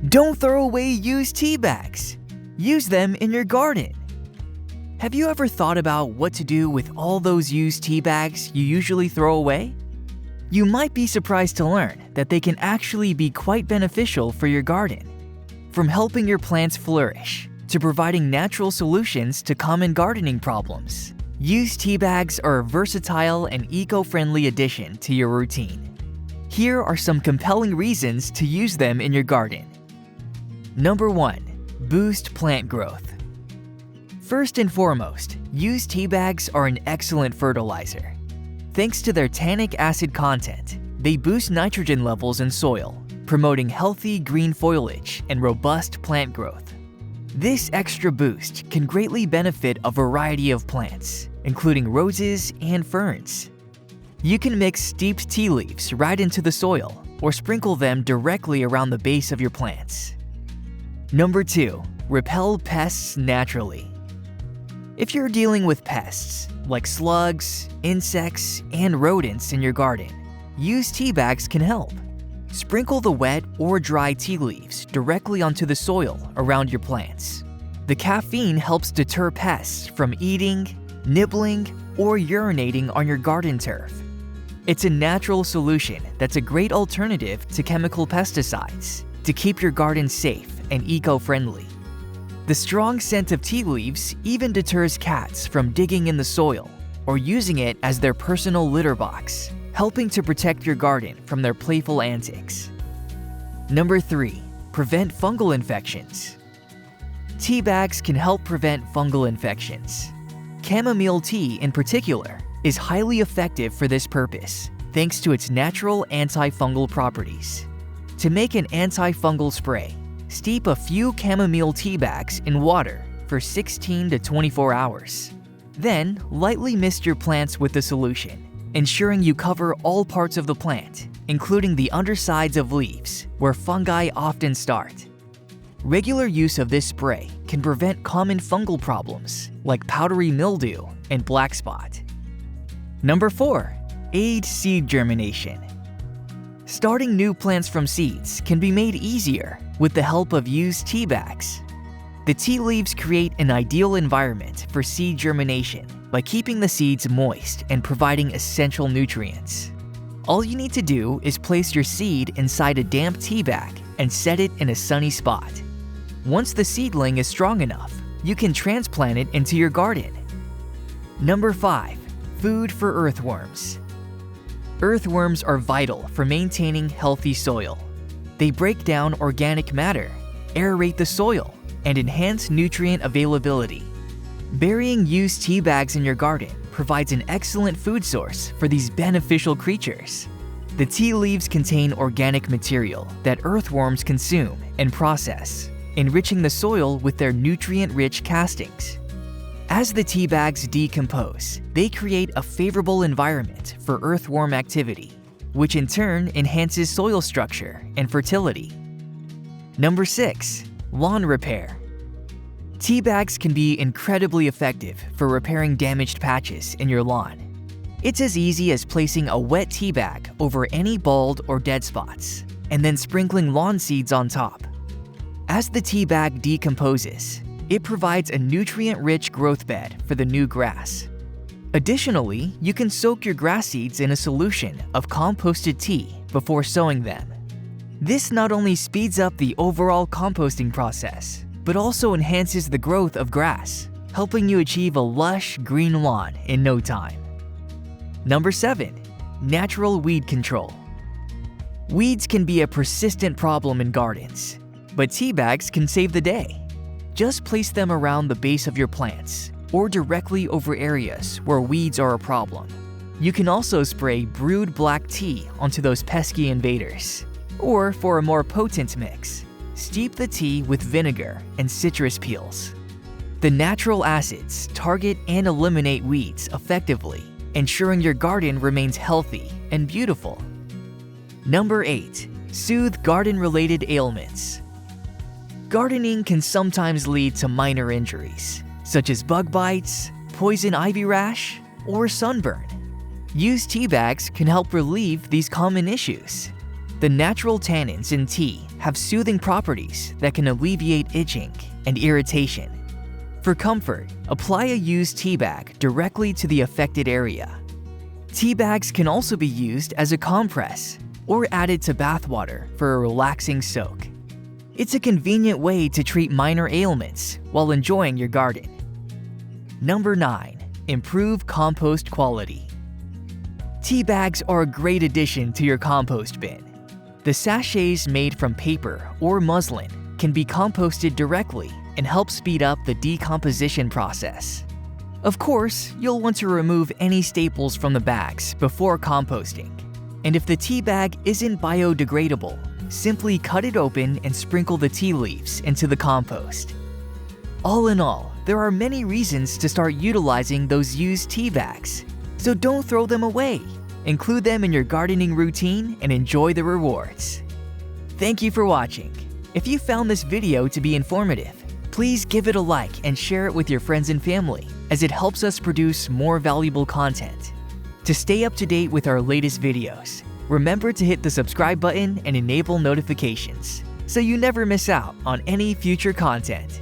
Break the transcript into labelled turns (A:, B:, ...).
A: Don't throw away used tea bags. Use them in your garden. Have you ever thought about what to do with all those used tea bags you usually throw away? You might be surprised to learn that they can actually be quite beneficial for your garden. From helping your plants flourish to providing natural solutions to common gardening problems, used tea bags are a versatile and eco-friendly addition to your routine. Here are some compelling reasons to use them in your garden. Number 1. Boost plant growth. First and foremost, used tea bags are an excellent fertilizer. Thanks to their tannic acid content, they boost nitrogen levels in soil, promoting healthy green foliage and robust plant growth. This extra boost can greatly benefit a variety of plants, including roses and ferns. You can mix steeped tea leaves right into the soil or sprinkle them directly around the base of your plants. Number 2. Repel pests naturally. If you're dealing with pests, like slugs, insects, and rodents in your garden, used tea bags can help. Sprinkle the wet or dry tea leaves directly onto the soil around your plants. The caffeine helps deter pests from eating, nibbling, or urinating on your garden turf. It's a natural solution that's a great alternative to chemical pesticides to keep your garden safe and eco-friendly. The strong scent of tea leaves even deters cats from digging in the soil or using it as their personal litter box, helping to protect your garden from their playful antics. Number 3. Prevent fungal infections. Tea bags can help prevent fungal infections. Chamomile tea, in particular, is highly effective for this purpose, thanks to its natural antifungal properties. To make an antifungal spray, steep a few chamomile tea bags in water for 16 to 24 hours. Then, lightly mist your plants with the solution, ensuring you cover all parts of the plant, including the undersides of leaves, where fungi often start. Regular use of this spray can prevent common fungal problems like powdery mildew and black spot. Number 4. Aid seed germination. Starting new plants from seeds can be made easier with the help of used tea bags. The tea leaves create an ideal environment for seed germination by keeping the seeds moist and providing essential nutrients. All you need to do is place your seed inside a damp tea bag and set it in a sunny spot. Once the seedling is strong enough, you can transplant it into your garden. Number 5. Food for earthworms. Earthworms are vital for maintaining healthy soil. They break down organic matter, aerate the soil, and enhance nutrient availability. Burying used tea bags in your garden provides an excellent food source for these beneficial creatures. The tea leaves contain organic material that earthworms consume and process, enriching the soil with their nutrient-rich castings. As the tea bags decompose, they create a favorable environment for earthworm activity, which in turn enhances soil structure and fertility. Number 6. Lawn repair. Tea bags can be incredibly effective for repairing damaged patches in your lawn. It's as easy as placing a wet tea bag over any bald or dead spots, and then sprinkling lawn seeds on top. As the tea bag decomposes, it provides a nutrient-rich growth bed for the new grass. Additionally, you can soak your grass seeds in a solution of composted tea before sowing them. This not only speeds up the overall composting process, but also enhances the growth of grass, helping you achieve a lush green lawn in no time. Number 7. Natural weed control. Weeds can be a persistent problem in gardens, but tea bags can save the day. Just place them around the base of your plants or directly over areas where weeds are a problem. You can also spray brewed black tea onto those pesky invaders. Or for a more potent mix, steep the tea with vinegar and citrus peels. The natural acids target and eliminate weeds effectively, ensuring your garden remains healthy and beautiful. Number 8. Soothe garden-related ailments. Gardening can sometimes lead to minor injuries, such as bug bites, poison ivy rash, or sunburn. Used tea bags can help relieve these common issues. The natural tannins in tea have soothing properties that can alleviate itching and irritation. For comfort, apply a used tea bag directly to the affected area. Tea bags can also be used as a compress or added to bath water for a relaxing soak. It's a convenient way to treat minor ailments while enjoying your garden. Number 9. Improve compost quality. Tea bags are a great addition to your compost bin. The sachets made from paper or muslin can be composted directly and help speed up the decomposition process. Of course, you'll want to remove any staples from the bags before composting. And if the tea bag isn't biodegradable, simply cut it open and sprinkle the tea leaves into the compost. All in all, there are many reasons to start utilizing those used tea bags. So don't throw them away. Include them in your gardening routine and enjoy the rewards. Thank you for watching. If you found this video to be informative, please give it a like and share it with your friends and family, as it helps us produce more valuable content. To stay up to date with our latest videos, remember to hit the subscribe button and enable notifications so you never miss out on any future content.